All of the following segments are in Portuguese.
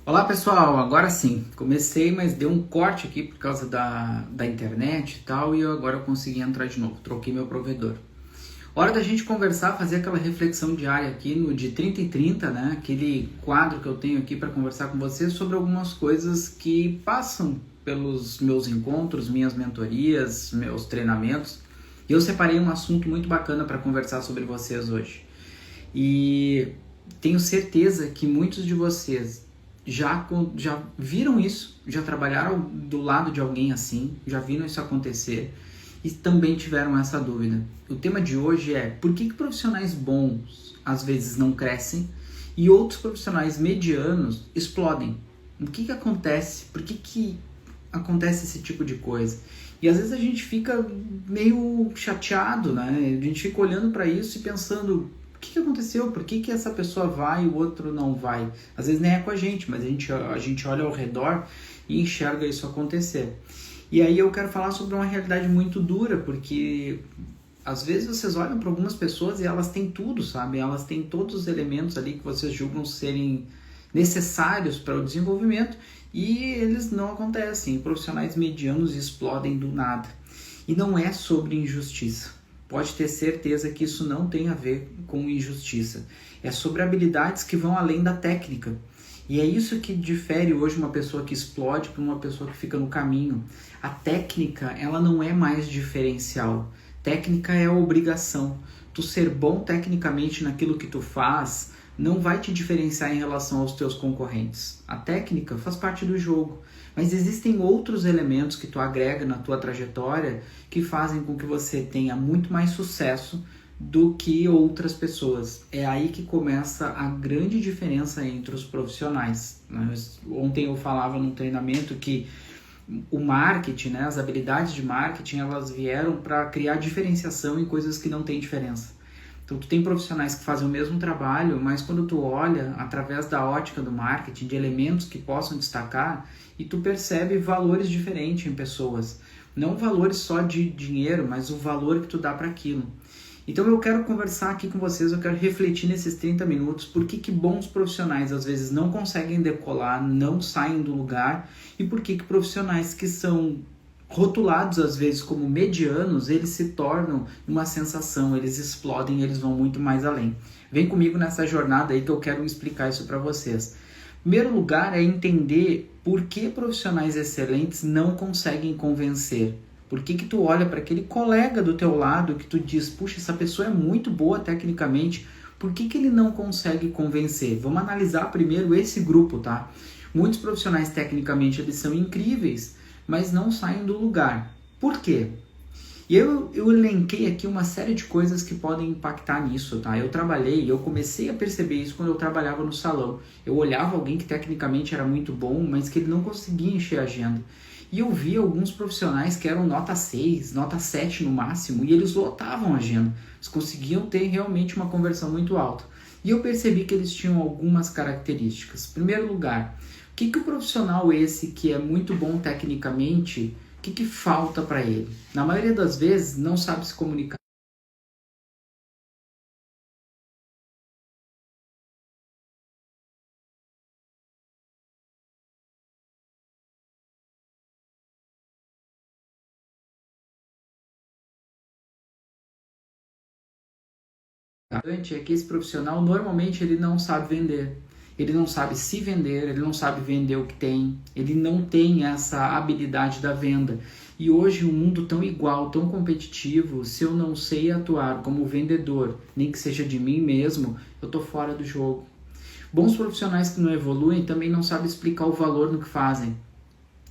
Olá pessoal, agora sim, comecei, mas deu um corte aqui por causa da internet e tal, e agora eu consegui entrar de novo, troquei meu provedor. Hora da gente conversar, fazer aquela reflexão diária aqui no de 30 e 30, né? Aquele quadro que eu tenho aqui para conversar com vocês sobre algumas coisas que passam pelos meus encontros, minhas mentorias, meus treinamentos. E eu separei um assunto muito bacana para conversar sobre vocês hoje. E tenho certeza que muitos de vocês já viram isso, já trabalharam do lado de alguém assim, já viram isso acontecer e também tiveram essa dúvida. O tema de hoje é por que profissionais bons às vezes não crescem e outros profissionais medianos explodem? O que acontece? Por que acontece esse tipo de coisa? E às vezes a gente fica meio chateado, né? A gente fica olhando para isso e pensando, o que aconteceu? Por que essa pessoa vai e o outro não vai? Às vezes nem é com a gente, mas a gente olha ao redor e enxerga isso acontecer. E aí eu quero falar sobre uma realidade muito dura, porque às vezes vocês olham para algumas pessoas e elas têm tudo, sabe? Elas têm todos os elementos ali que vocês julgam serem necessários para o desenvolvimento e eles não acontecem. Profissionais medianos explodem do nada. E não é sobre injustiça. Pode ter certeza que isso não tem a ver com injustiça. É sobre habilidades que vão além da técnica. E é isso que difere hoje uma pessoa que explode para uma pessoa que fica no caminho. A técnica, ela não é mais diferencial. Técnica é a obrigação. Tu ser bom tecnicamente naquilo que tu faz não vai te diferenciar em relação aos teus concorrentes. A técnica faz parte do jogo. Mas existem outros elementos que tu agrega na tua trajetória que fazem com que você tenha muito mais sucesso do que outras pessoas. É aí que começa a grande diferença entre os profissionais. Ontem eu falava num treinamento que o marketing, né, as habilidades de marketing, elas vieram para criar diferenciação em coisas que não têm diferença. Então, tu tem profissionais que fazem o mesmo trabalho, mas quando tu olha através da ótica do marketing, de elementos que possam destacar, e tu percebe valores diferentes em pessoas. Não valores só de dinheiro, mas o valor que tu dá para aquilo. Então eu quero conversar aqui com vocês, eu quero refletir nesses 30 minutos por que bons profissionais às vezes não conseguem decolar, não saem do lugar, e por que profissionais que são rotulados às vezes como medianos, eles se tornam uma sensação, eles explodem, eles vão muito mais além. Vem comigo nessa jornada aí que eu quero explicar isso para vocês. Primeiro lugar é entender por que profissionais excelentes não conseguem convencer. Por que tu olha para aquele colega do teu lado que tu diz, puxa, essa pessoa é muito boa tecnicamente, por que ele não consegue convencer? Vamos analisar primeiro esse grupo, tá? Muitos profissionais tecnicamente eles são incríveis, mas não saem do lugar. Por quê? E eu elenquei aqui uma série de coisas que podem impactar nisso, tá? Eu comecei a perceber isso quando eu trabalhava no salão. Eu olhava alguém que tecnicamente era muito bom, mas que ele não conseguia encher a agenda. E eu via alguns profissionais que eram nota 6, nota 7 no máximo, e eles lotavam a agenda. Eles conseguiam ter realmente uma conversão muito alta. E eu percebi que eles tinham algumas características. Em primeiro lugar, o que o profissional esse que é muito bom tecnicamente, o que falta para ele? Na maioria das vezes, não sabe se comunicar. É que esse profissional, normalmente, ele não sabe vender. Ele não sabe se vender, ele não sabe vender o que tem, ele não tem essa habilidade da venda. E hoje, um mundo tão igual, tão competitivo, se eu não sei atuar como vendedor, nem que seja de mim mesmo, eu estou fora do jogo. Bons profissionais que não evoluem também não sabem explicar o valor no que fazem.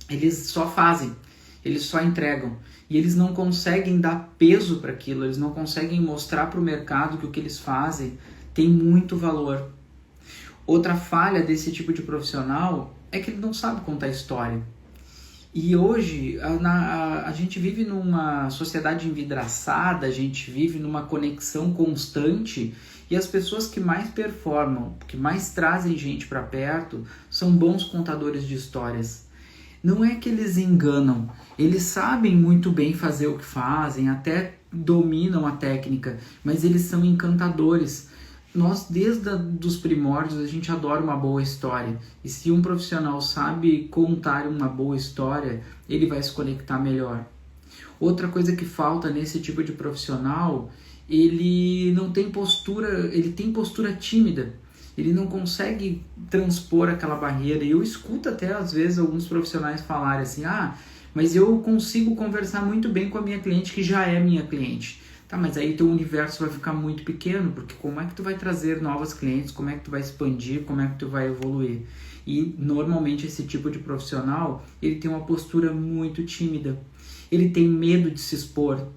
Eles só fazem, eles só entregam. E eles não conseguem dar peso para aquilo, eles não conseguem mostrar para o mercado que o que eles fazem tem muito valor. Outra falha desse tipo de profissional é que ele não sabe contar história. E hoje a gente vive numa sociedade envidraçada, a gente vive numa conexão constante e as pessoas que mais performam, que mais trazem gente para perto, são bons contadores de histórias. Não é que eles enganam, eles sabem muito bem fazer o que fazem, até dominam a técnica, mas eles são encantadores. nós desde dos primórdios a gente adora uma boa história, e se um profissional sabe contar uma boa história, ele vai se conectar melhor. Outra coisa que falta nesse tipo de profissional, ele não tem postura, ele tem postura tímida, ele não consegue transpor aquela barreira. E eu escuto até às vezes alguns profissionais falarem assim, mas eu consigo conversar muito bem com a minha cliente que já é minha cliente. Tá, mas aí teu universo vai ficar muito pequeno, porque como é que tu vai trazer novos clientes, como é que tu vai expandir, como é que tu vai evoluir? E normalmente esse tipo de profissional, ele tem uma postura muito tímida, ele tem medo de se expor,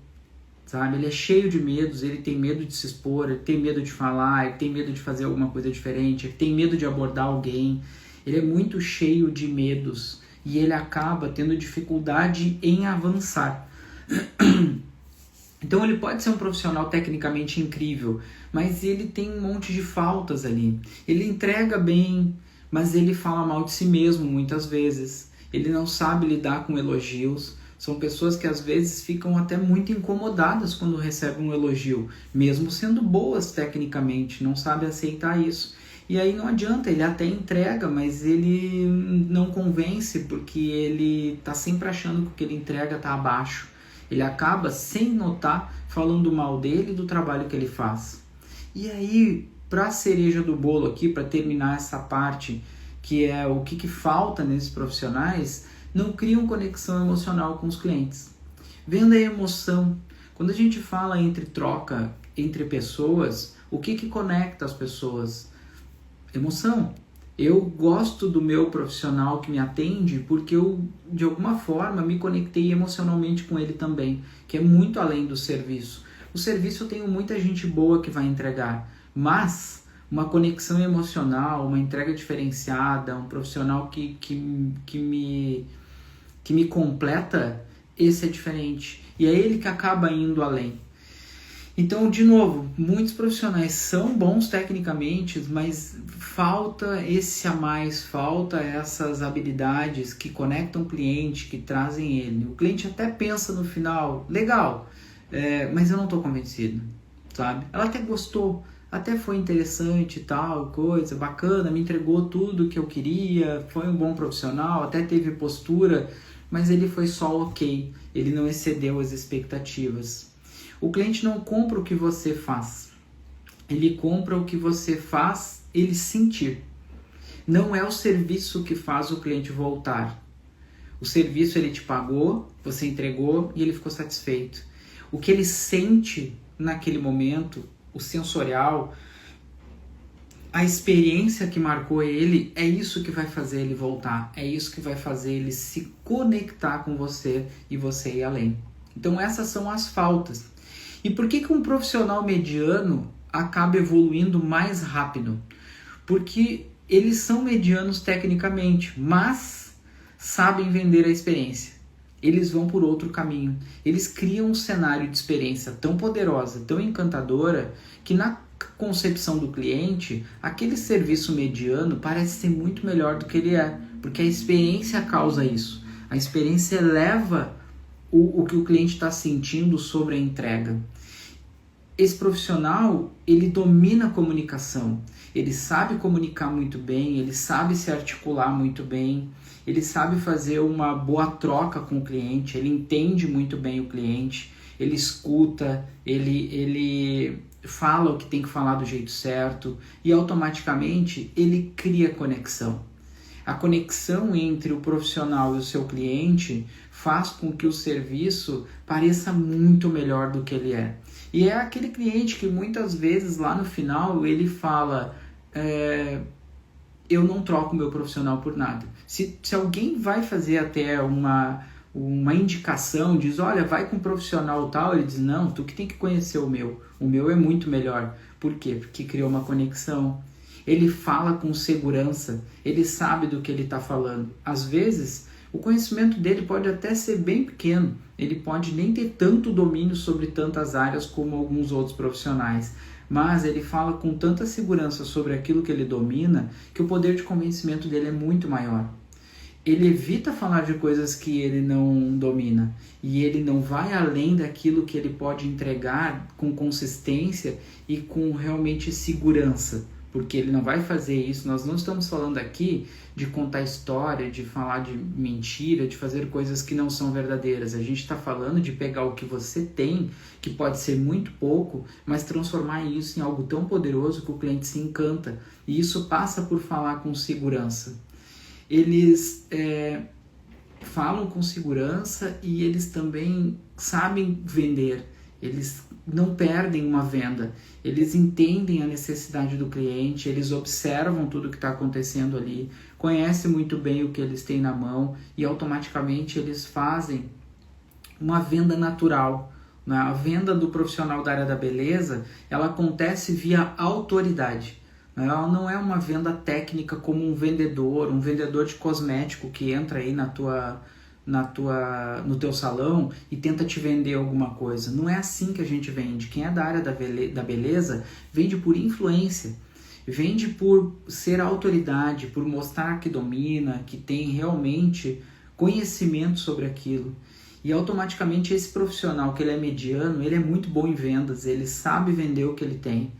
sabe? Ele é cheio de medos, ele tem medo de se expor, ele tem medo de falar, ele tem medo de fazer alguma coisa diferente, ele tem medo de abordar alguém, ele é muito cheio de medos e ele acaba tendo dificuldade em avançar. Então ele pode ser um profissional tecnicamente incrível, mas ele tem um monte de faltas ali. Ele entrega bem, mas ele fala mal de si mesmo muitas vezes. Ele não sabe lidar com elogios. São pessoas que às vezes ficam até muito incomodadas quando recebem um elogio, mesmo sendo boas tecnicamente, não sabe aceitar isso. E aí não adianta, ele até entrega, mas ele não convence, porque ele está sempre achando que o que ele entrega está abaixo. Ele acaba, sem notar, falando mal dele e do trabalho que ele faz. E aí, para a cereja do bolo aqui, para terminar essa parte, que é o que falta nesses profissionais, não criam conexão emocional com os clientes. Venda é emoção. Quando a gente fala entre troca, entre pessoas, o que conecta as pessoas? Emoção. Eu gosto do meu profissional que me atende porque eu, de alguma forma, me conectei emocionalmente com ele também, que é muito além do serviço. O serviço eu tenho muita gente boa que vai entregar, mas uma conexão emocional, uma entrega diferenciada, um profissional que me completa, esse é diferente. E é ele que acaba indo além. Então, de novo, muitos profissionais são bons tecnicamente, mas falta esse a mais, falta essas habilidades que conectam o cliente, que trazem ele. O cliente até pensa no final, legal, mas eu não estou convencido, sabe? Ela até gostou, até foi interessante e tal, coisa bacana, me entregou tudo que eu queria, foi um bom profissional, até teve postura, mas ele foi só ok, ele não excedeu as expectativas. O cliente não compra o que você faz, ele compra o que você faz ele sentir. Não é o serviço que faz o cliente voltar. O serviço ele te pagou, você entregou e ele ficou satisfeito. O que ele sente naquele momento, o sensorial, a experiência que marcou ele, é isso que vai fazer ele voltar, é isso que vai fazer ele se conectar com você e você ir além. Então essas são as faltas. E por que um profissional mediano acaba evoluindo mais rápido? Porque eles são medianos tecnicamente, mas sabem vender a experiência. Eles vão por outro caminho. Eles criam um cenário de experiência tão poderosa, tão encantadora, que na concepção do cliente, aquele serviço mediano parece ser muito melhor do que ele é, porque a experiência causa isso. A experiência eleva o que o cliente está sentindo sobre a entrega. Esse profissional, ele domina a comunicação, ele sabe comunicar muito bem, ele sabe se articular muito bem, ele sabe fazer uma boa troca com o cliente, ele entende muito bem o cliente, ele escuta, ele fala o que tem que falar do jeito certo e automaticamente ele cria conexão. A conexão entre o profissional e o seu cliente faz com que o serviço pareça muito melhor do que ele é. E é aquele cliente que muitas vezes lá no final ele fala, eu não troco meu profissional por nada. Se alguém vai fazer até uma indicação, diz, olha, vai com um profissional tal, ele diz, não, tu que tem que conhecer o meu é muito melhor. Por quê? Porque criou uma conexão. Ele fala com segurança, ele sabe do que ele está falando. Às vezes, o conhecimento dele pode até ser bem pequeno, ele pode nem ter tanto domínio sobre tantas áreas como alguns outros profissionais, mas ele fala com tanta segurança sobre aquilo que ele domina, que o poder de convencimento dele é muito maior. ele evita falar de coisas que ele não domina e ele não vai além daquilo que ele pode entregar com consistência e com realmente segurança, porque ele não vai fazer isso. Nós não estamos falando aqui de contar história, de falar de mentira, de fazer coisas que não são verdadeiras. A gente está falando de pegar o que você tem, que pode ser muito pouco, mas transformar isso em algo tão poderoso que o cliente se encanta. E isso passa por falar com segurança. Eles falam com segurança e eles também sabem vender. Eles não perdem uma venda. Eles entendem a necessidade do cliente, eles observam tudo que está acontecendo ali, conhecem muito bem o que eles têm na mão e automaticamente eles fazem uma venda natural. A venda do profissional da área da beleza, ela acontece via autoridade. Ela não é uma venda técnica como um vendedor de cosmético que entra aí no teu salão e tenta te vender alguma coisa. Não é assim que a gente vende. Quem é da área da beleza vende por influência, vende por ser autoridade, por mostrar que domina, que tem realmente conhecimento sobre aquilo. E automaticamente esse profissional que ele é mediano, ele é muito bom em vendas, ele sabe vender o que ele tem.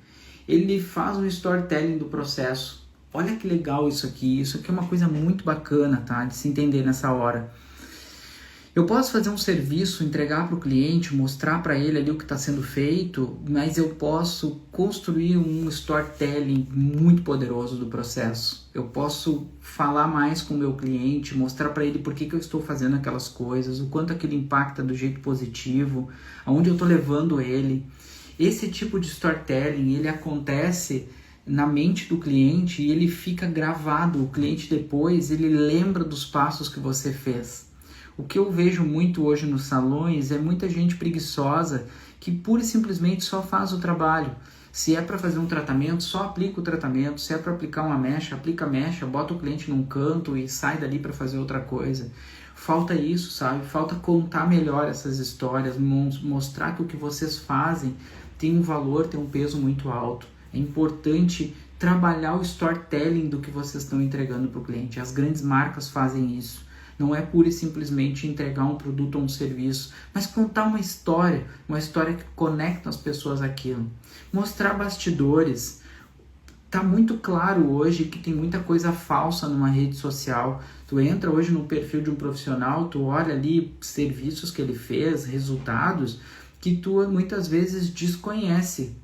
Ele faz um storytelling do processo. Olha que legal isso aqui é uma coisa muito bacana, tá? De se entender nessa hora. Eu posso fazer um serviço, entregar para o cliente, mostrar para ele ali o que está sendo feito, mas eu posso construir um storytelling muito poderoso do processo. Eu posso falar mais com o meu cliente, mostrar para ele por que eu estou fazendo aquelas coisas, o quanto aquilo impacta do jeito positivo, aonde eu estou levando ele. Esse tipo de storytelling, ele acontece na mente do cliente e ele fica gravado. O cliente depois, ele lembra dos passos que você fez. O que eu vejo muito hoje nos salões é muita gente preguiçosa que pura e simplesmente só faz o trabalho. Se é para fazer um tratamento, só aplica o tratamento. Se é para aplicar uma mecha, aplica a mecha, bota o cliente num canto e sai dali para fazer outra coisa. Falta isso, sabe? Falta contar melhor essas histórias, mostrar que o que vocês fazem tem um valor, tem um peso muito alto. É importante trabalhar o storytelling do que vocês estão entregando para o cliente. As grandes marcas fazem isso. Não é pura e simplesmente entregar um produto ou um serviço, mas contar uma história que conecta as pessoas àquilo. Mostrar bastidores. Tá muito claro hoje que tem muita coisa falsa numa rede social. Tu entra hoje no perfil de um profissional, tu olha ali serviços que ele fez, resultados, que tu muitas vezes desconhece.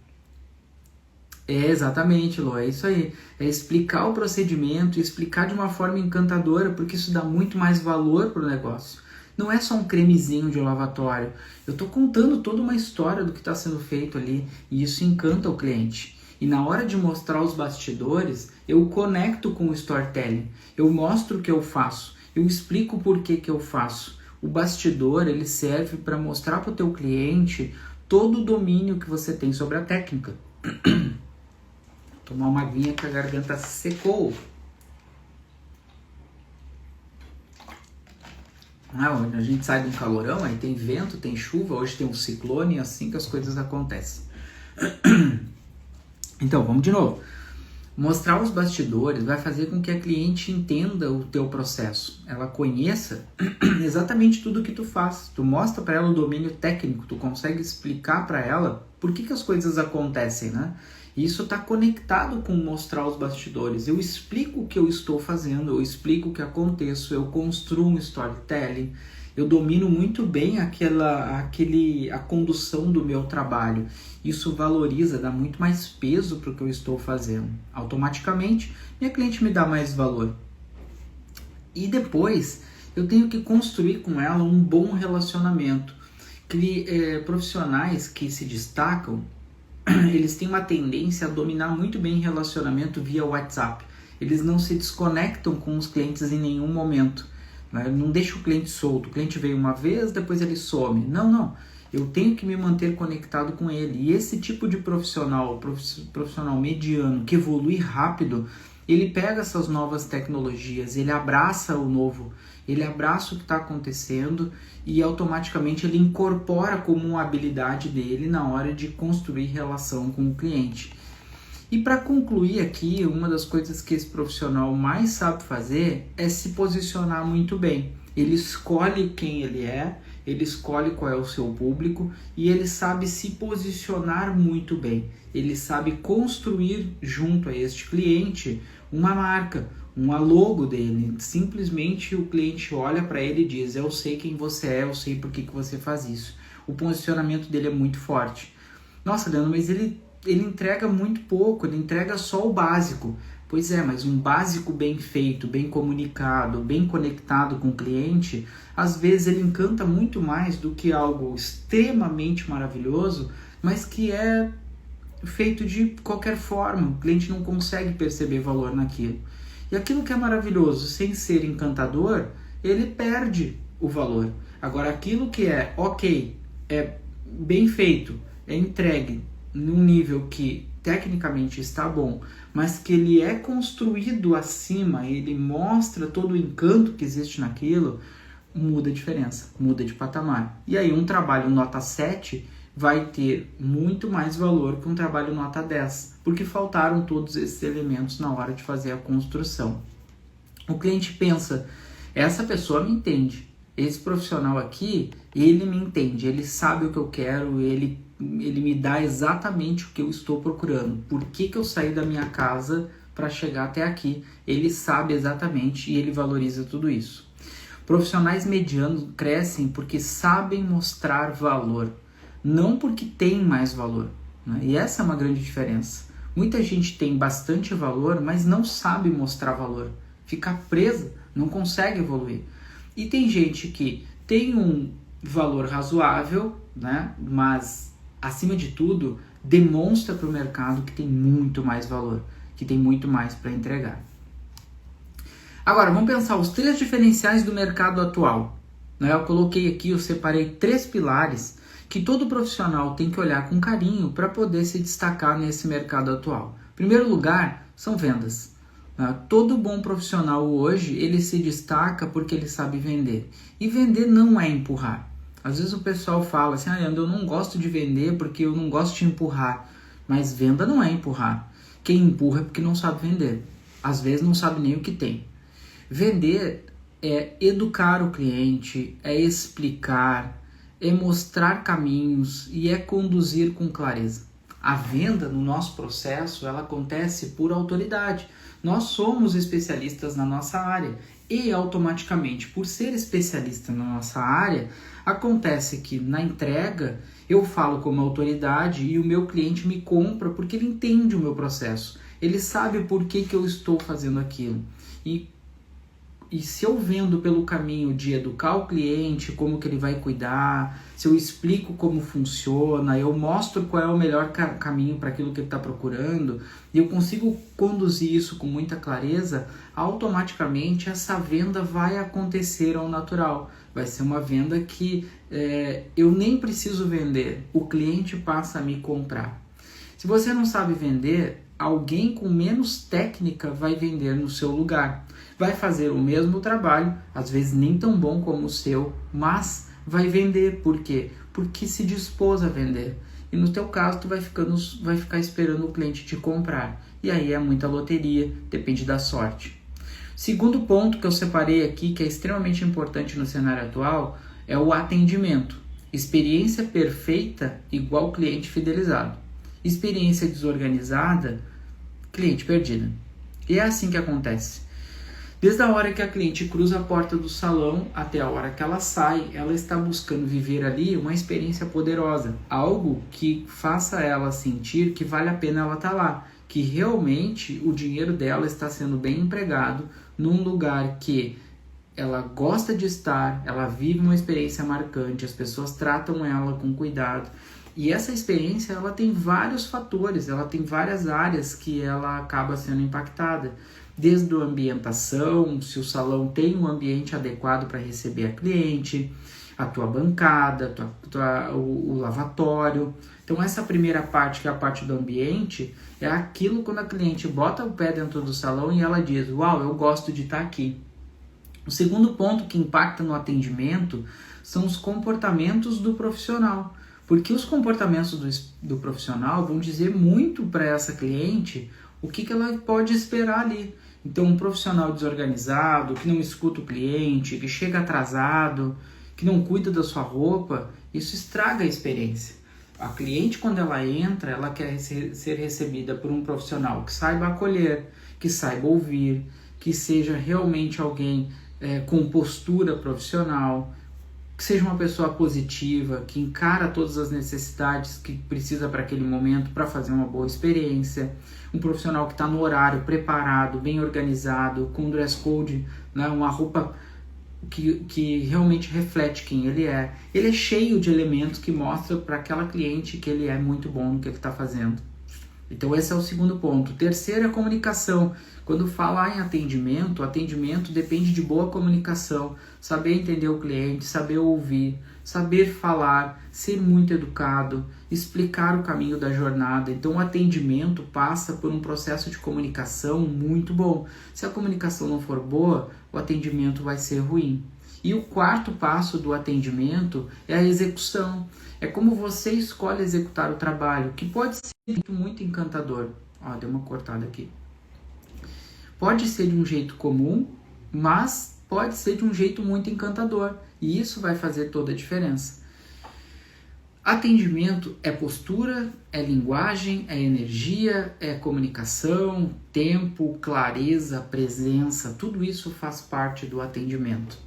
Exatamente, Lô, é isso aí. É explicar o procedimento, explicar de uma forma encantadora, porque isso dá muito mais valor para o negócio. Não é só um cremezinho de lavatório. Eu estou contando toda uma história do que está sendo feito ali e isso encanta o cliente. E na hora de mostrar os bastidores, eu conecto com o storytelling. Eu mostro o que eu faço, eu explico o porquê que eu faço. O bastidor, ele serve para mostrar para o teu cliente todo o domínio que você tem sobre a técnica. Tomar uma aguinha que a garganta secou. A gente sai de um calorão, aí tem vento, tem chuva, hoje tem um ciclone, é assim que as coisas acontecem. Então, vamos de novo. Mostrar os bastidores vai fazer com que a cliente entenda o teu processo. Ela conheça exatamente tudo que tu faz. Tu mostra para ela o domínio técnico, tu consegue explicar para ela por que as coisas acontecem, né? E isso está conectado com mostrar os bastidores. Eu explico o que eu estou fazendo, eu explico o que acontece, eu construo um storytelling, eu domino muito bem a condução do meu trabalho. Isso valoriza, dá muito mais peso para o que eu estou fazendo. Automaticamente, minha cliente me dá mais valor. E depois, eu tenho que construir com ela um bom relacionamento. Profissionais que se destacam, eles têm uma tendência a dominar muito bem relacionamento via WhatsApp. Eles não se desconectam com os clientes em nenhum momento. Não deixa o cliente solto. O cliente veio uma vez, depois ele some. Não. Eu tenho que me manter conectado com ele. E esse tipo de profissional mediano, que evolui rápido, ele pega essas novas tecnologias, ele abraça o novo, ele abraça o que está acontecendo e automaticamente ele incorpora como uma habilidade dele na hora de construir relação com o cliente. E para concluir aqui, uma das coisas que esse profissional mais sabe fazer é se posicionar muito bem. Ele escolhe quem ele é, ele escolhe qual é o seu público e ele sabe se posicionar muito bem. Ele sabe construir junto a este cliente uma marca, uma logo dele. Simplesmente o cliente olha para ele e diz: eu sei quem você é, eu sei por que você faz isso. O posicionamento dele é muito forte. Nossa, Leandro, mas ele entrega muito pouco, ele entrega só o básico. Pois é, mas um básico bem feito, bem comunicado, bem conectado com o cliente, às vezes ele encanta muito mais do que algo extremamente maravilhoso, mas que é feito de qualquer forma. O cliente não consegue perceber valor naquilo. E aquilo que é maravilhoso, sem ser encantador, ele perde o valor. Agora, aquilo que é ok, é bem feito, é entregue num nível que tecnicamente está bom, mas que ele é construído acima, ele mostra todo o encanto que existe naquilo, muda a diferença, muda de patamar. E aí um trabalho nota 7 vai ter muito mais valor que um trabalho nota 10, porque faltaram todos esses elementos na hora de fazer a construção. O cliente pensa: essa pessoa me entende, esse profissional aqui, ele me entende, ele sabe o que eu quero, ele me dá exatamente o que eu estou procurando. Por que eu saí da minha casa para chegar até aqui? Ele sabe exatamente e ele valoriza tudo isso. Profissionais medianos crescem porque sabem mostrar valor, não porque têm mais valor, né? E essa é uma grande diferença. Muita gente tem bastante valor, mas não sabe mostrar valor. Fica presa, não consegue evoluir. E tem gente que tem um valor razoável, né? Mas acima de tudo, demonstra para o mercado que tem muito mais valor, que tem muito mais para entregar. Agora, vamos pensar os 3 diferenciais do mercado atual. Eu coloquei aqui, eu separei 3 pilares que todo profissional tem que olhar com carinho para poder se destacar nesse mercado atual. Em primeiro lugar, são vendas. Todo bom profissional hoje, ele se destaca porque ele sabe vender. E vender não é empurrar. Às vezes o pessoal fala assim: eu não gosto de vender porque eu não gosto de empurrar. Mas venda não é empurrar. Quem empurra é porque não sabe vender. Às vezes não sabe nem o que tem. Vender é educar o cliente, é explicar, é mostrar caminhos e é conduzir com clareza. A venda no nosso processo, ela acontece por autoridade. Nós somos especialistas na nossa área e automaticamente, por ser especialista na nossa área, acontece que na entrega eu falo como autoridade e o meu cliente me compra porque ele entende o meu processo. Ele sabe por que eu estou fazendo aquilo. E se eu vendo pelo caminho de educar o cliente, como que ele vai cuidar, se eu explico como funciona, eu mostro qual é o melhor caminho para aquilo que ele está procurando, e eu consigo conduzir isso com muita clareza, automaticamente essa venda vai acontecer ao natural. Vai ser uma venda que eu nem preciso vender, o cliente passa a me comprar. Se você não sabe vender, alguém com menos técnica vai vender no seu lugar. Vai fazer o mesmo trabalho, às vezes nem tão bom como o seu, mas vai vender. Por quê? Porque se dispôs a vender. E no teu caso, tu vai ficar esperando o cliente te comprar. E aí é muita loteria, depende da sorte. Segundo ponto que eu separei aqui, que é extremamente importante no cenário atual, é o atendimento. Experiência perfeita igual cliente fidelizado. Experiência desorganizada, cliente perdido. E é assim que acontece. Desde a hora que a cliente cruza a porta do salão até a hora que ela sai, ela está buscando viver ali uma experiência poderosa. Algo que faça ela sentir que vale a pena ela estar lá. Que realmente o dinheiro dela está sendo bem empregado num lugar que ela gosta de estar, ela vive uma experiência marcante, as pessoas tratam ela com cuidado. E essa experiência, ela tem vários fatores, ela tem várias áreas que ela acaba sendo impactada. Desde a ambientação, se o salão tem um ambiente adequado para receber a cliente, a tua bancada, o lavatório. Então essa primeira parte, que é a parte do ambiente, é aquilo quando a cliente bota o pé dentro do salão e ela diz: uau, eu gosto de estar aqui. O segundo ponto que impacta no atendimento são os comportamentos do profissional. Porque os comportamentos do profissional vão dizer muito para essa cliente o que ela pode esperar ali. Então, um profissional desorganizado, que não escuta o cliente, que chega atrasado, que não cuida da sua roupa, isso estraga a experiência. A cliente, quando ela entra, ela quer ser recebida por um profissional que saiba acolher, que saiba ouvir, que seja realmente alguém com postura profissional, que seja uma pessoa positiva, que encara todas as necessidades que precisa para aquele momento para fazer uma boa experiência. Um profissional que está no horário, preparado, bem organizado, com dress code, né, uma roupa que realmente reflete quem ele é. Ele é cheio de elementos que mostram para aquela cliente que ele é muito bom no que ele está fazendo. Então esse é o segundo ponto. O terceiro é a comunicação. Quando falar em atendimento, atendimento depende de boa comunicação, saber entender o cliente, saber ouvir, saber falar, ser muito educado, explicar o caminho da jornada. Então o atendimento passa por um processo de comunicação muito bom. Se a comunicação não for boa, o atendimento vai ser ruim. E o quarto passo do atendimento é a execução. É como você escolhe executar o trabalho, que pode ser muito encantador. Ó, deu uma cortada aqui. Pode ser de um jeito comum, mas pode ser de um jeito muito encantador. E isso vai fazer toda a diferença. Atendimento é postura, é linguagem, é energia, é comunicação, tempo, clareza, presença. Tudo isso faz parte do atendimento.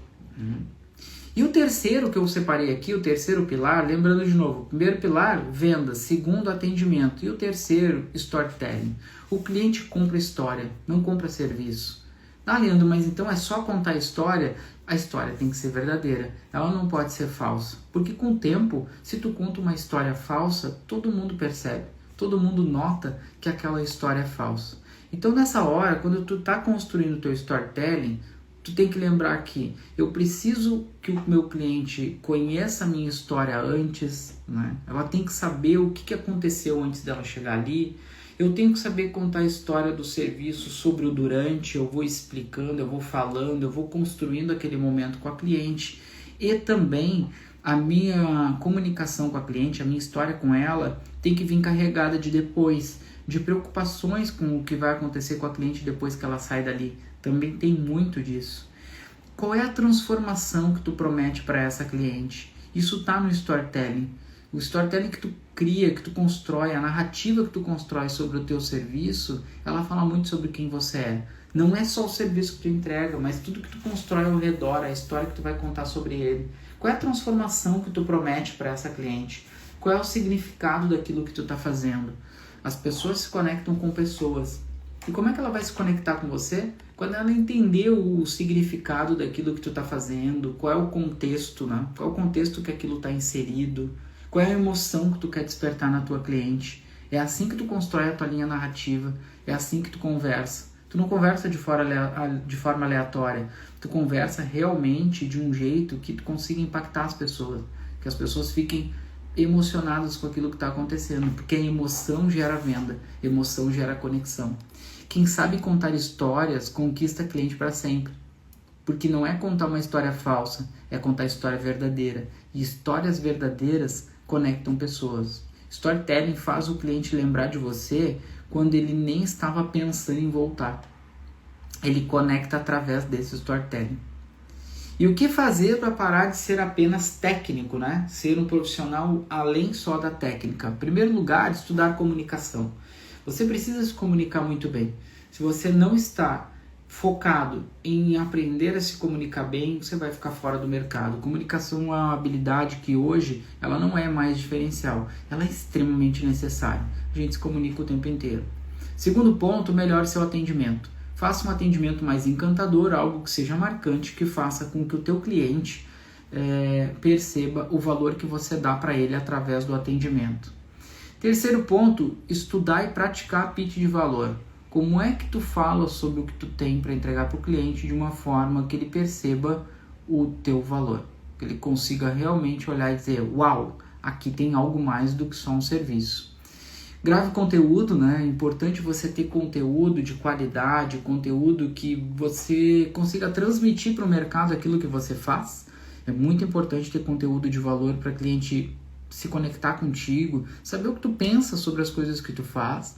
E o terceiro que eu separei aqui, o terceiro pilar, lembrando de novo, o primeiro pilar, vendas, segundo, atendimento, e o terceiro, storytelling. O cliente compra história, não compra serviço. Ah, Leandro, mas então é só contar a história tem que ser verdadeira, ela não pode ser falsa. Porque com o tempo, se tu conta uma história falsa, todo mundo percebe, todo mundo nota que aquela história é falsa. Então nessa hora, quando tu está construindo o teu storytelling, tu tem que lembrar que eu preciso que o meu cliente conheça a minha história antes, né? Ela tem que saber o que aconteceu antes dela chegar ali. Eu tenho que saber contar a história do serviço sobre o durante, eu vou explicando, eu vou falando, eu vou construindo aquele momento com a cliente. E também a minha comunicação com a cliente, a minha história com ela, tem que vir carregada de depois, de preocupações com o que vai acontecer com a cliente depois que ela sai dali. Também tem muito disso. Qual é a transformação que tu promete para essa cliente? Isso está no storytelling. O storytelling que tu cria, que tu constrói, a narrativa que tu constrói sobre o teu serviço, ela fala muito sobre quem você é. Não é só o serviço que tu entrega, mas tudo que tu constrói ao redor, a história que tu vai contar sobre ele. Qual é a transformação que tu promete para essa cliente? Qual é o significado daquilo que tu está fazendo? As pessoas se conectam com pessoas. E como é que ela vai se conectar com você? Quando ela entender o significado daquilo que tu está fazendo, qual é o contexto, né? Qual é o contexto que aquilo está inserido, qual é a emoção que tu quer despertar na tua cliente. É assim que tu constrói a tua linha narrativa, é assim que tu conversa. Tu não conversa de forma aleatória, tu conversa realmente de um jeito que tu consiga impactar as pessoas, que as pessoas fiquem emocionadas com aquilo que está acontecendo, porque a emoção gera venda, emoção gera conexão. Quem sabe contar histórias conquista cliente para sempre, porque não é contar uma história falsa, é contar história verdadeira, e histórias verdadeiras conectam pessoas. Storytelling faz o cliente lembrar de você quando ele nem estava pensando em voltar. Ele conecta através desse storytelling. E o que fazer para parar de ser apenas técnico, né? Ser um profissional além só da técnica. Em primeiro lugar, estudar comunicação. Você precisa se comunicar muito bem. Se você não está focado em aprender a se comunicar bem, você vai ficar fora do mercado. Comunicação é uma habilidade que hoje ela não é mais diferencial. Ela é extremamente necessária. A gente se comunica o tempo inteiro. Segundo ponto, melhore seu atendimento. Faça um atendimento mais encantador, algo que seja marcante, que faça com que o teu cliente perceba o valor que você dá para ele através do atendimento. Terceiro ponto, estudar e praticar a pitch de valor. Como é que tu fala sobre o que tu tem para entregar para o cliente de uma forma que ele perceba o teu valor? Que ele consiga realmente olhar e dizer, uau, aqui tem algo mais do que só um serviço. Grave conteúdo, né? É importante você ter conteúdo de qualidade, conteúdo que você consiga transmitir para o mercado aquilo que você faz. É muito importante ter conteúdo de valor para cliente se conectar contigo, saber o que tu pensa sobre as coisas que tu faz.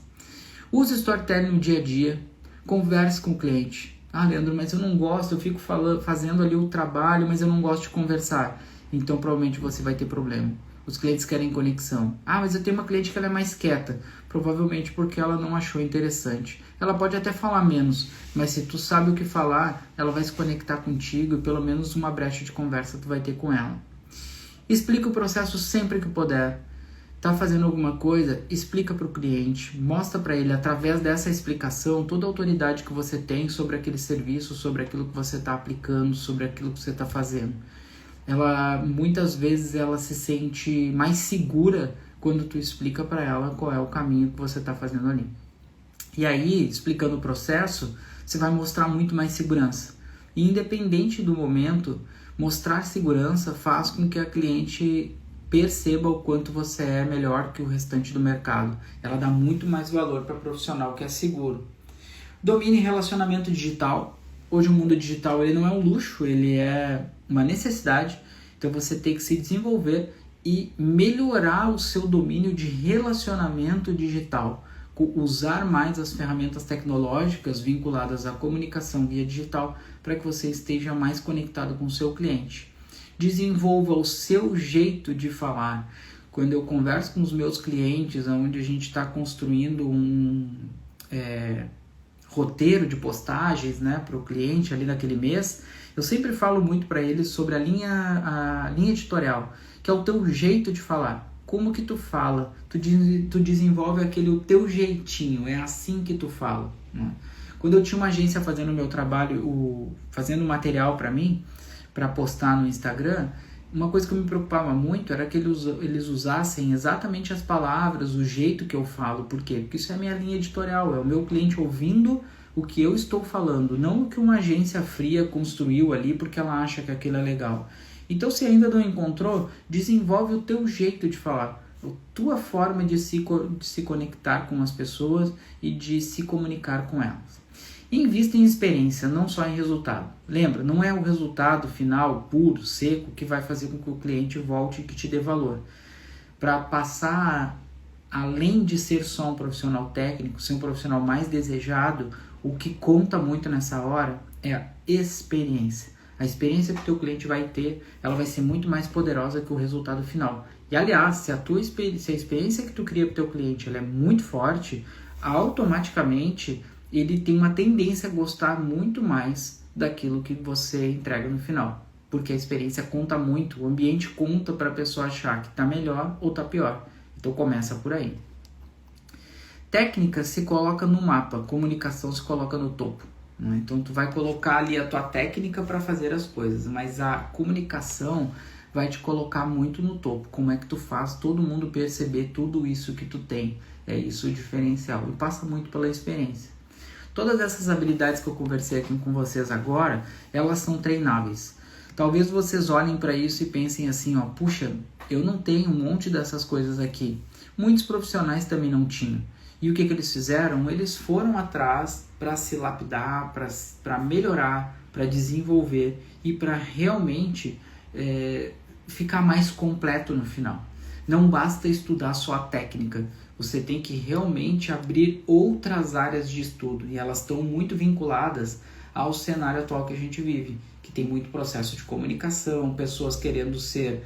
Use storytelling no dia a dia, converse com o cliente. Ah, Leandro, mas eu não gosto, eu fico fazendo ali o trabalho, mas eu não gosto de conversar. Então provavelmente você vai ter problema. Os clientes querem conexão. Ah, mas eu tenho uma cliente que ela é mais quieta. Provavelmente porque ela não achou interessante. Ela pode até falar menos, mas se tu sabe o que falar, ela vai se conectar contigo e pelo menos uma brecha de conversa tu vai ter com ela. Explica o processo sempre que puder. Tá fazendo alguma coisa, explica para o cliente, mostra para ele através dessa explicação toda a autoridade que você tem sobre aquele serviço, sobre aquilo que você está aplicando, sobre aquilo que você está fazendo. Muitas vezes ela se sente mais segura quando tu explica para ela qual é o caminho que você está fazendo ali. E aí, explicando o processo, você vai mostrar muito mais segurança. E independente do momento, mostrar segurança faz com que a cliente perceba o quanto você é melhor que o restante do mercado. Ela dá muito mais valor para profissional que é seguro. Domine relacionamento digital. Hoje o mundo digital ele não é um luxo, ele é uma necessidade. Então você tem que se desenvolver e melhorar o seu domínio de relacionamento digital. Usar mais as ferramentas tecnológicas vinculadas à comunicação via digital para que você esteja mais conectado com o seu cliente. Desenvolva o seu jeito de falar. Quando eu converso com os meus clientes, onde a gente está construindo um roteiro de postagens, né, para o cliente ali naquele mês, eu sempre falo muito para eles sobre a linha editorial, que é o teu jeito de falar. Como que tu fala? Tu desenvolve aquele o teu jeitinho, é assim que tu fala, né? Quando eu tinha uma agência fazendo o meu trabalho, fazendo material para mim, para postar no Instagram, uma coisa que eu me preocupava muito era que eles usassem exatamente as palavras, o jeito que eu falo. Por quê? Porque isso é a minha linha editorial, é o meu cliente ouvindo o que eu estou falando, não o que uma agência fria construiu ali porque ela acha que aquilo é legal. Então, se ainda não encontrou, desenvolve o teu jeito de falar, a tua forma de se conectar com as pessoas e de se comunicar com elas. Invista em experiência, não só em resultado. Lembra, não é o resultado final, puro, seco, que vai fazer com que o cliente volte e que te dê valor. Para passar, além de ser só um profissional técnico, ser um profissional mais desejado, o que conta muito nessa hora é a experiência. A experiência que o teu cliente vai ter, ela vai ser muito mais poderosa que o resultado final. E aliás, se a experiência que tu cria para o teu cliente ela é muito forte, automaticamente ele tem uma tendência a gostar muito mais daquilo que você entrega no final. Porque a experiência conta muito, o ambiente conta para a pessoa achar que está melhor ou está pior. Então começa por aí. Técnica se coloca no mapa, comunicação se coloca no topo. Né? Então tu vai colocar ali a tua técnica para fazer as coisas, mas a comunicação vai te colocar muito no topo. Como é que tu faz todo mundo perceber tudo isso que tu tem? É isso o diferencial. E passa muito pela experiência. Todas essas habilidades que eu conversei aqui com vocês agora, elas são treináveis. Talvez vocês olhem para isso e pensem assim, puxa, eu não tenho um monte dessas coisas aqui. Muitos profissionais também não tinham. E o que eles fizeram? Eles foram atrás para se lapidar, para melhorar, para desenvolver e para realmente ficar mais completo no final. Não basta estudar só a técnica. Você tem que realmente abrir outras áreas de estudo e elas estão muito vinculadas ao cenário atual que a gente vive, que tem muito processo de comunicação, pessoas querendo ser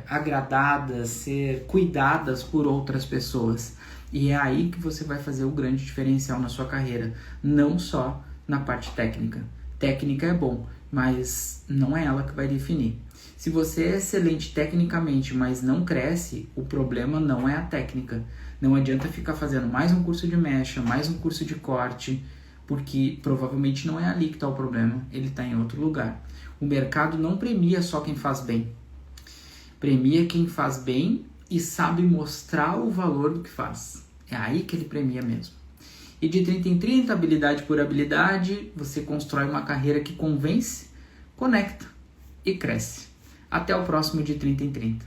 agradadas, ser cuidadas por outras pessoas. E é aí que você vai fazer o grande diferencial na sua carreira, não só na parte técnica. Técnica é bom, mas não é ela que vai definir. Se você é excelente tecnicamente, mas não cresce, o problema não é a técnica. Não adianta ficar fazendo mais um curso de mecha, mais um curso de corte, porque provavelmente não é ali que está o problema, ele está em outro lugar. O mercado não premia só quem faz bem. Premia quem faz bem e sabe mostrar o valor do que faz. É aí que ele premia mesmo. E de 30 em 30, habilidade por habilidade, você constrói uma carreira que convence, conecta e cresce. Até o próximo de 30 em 30.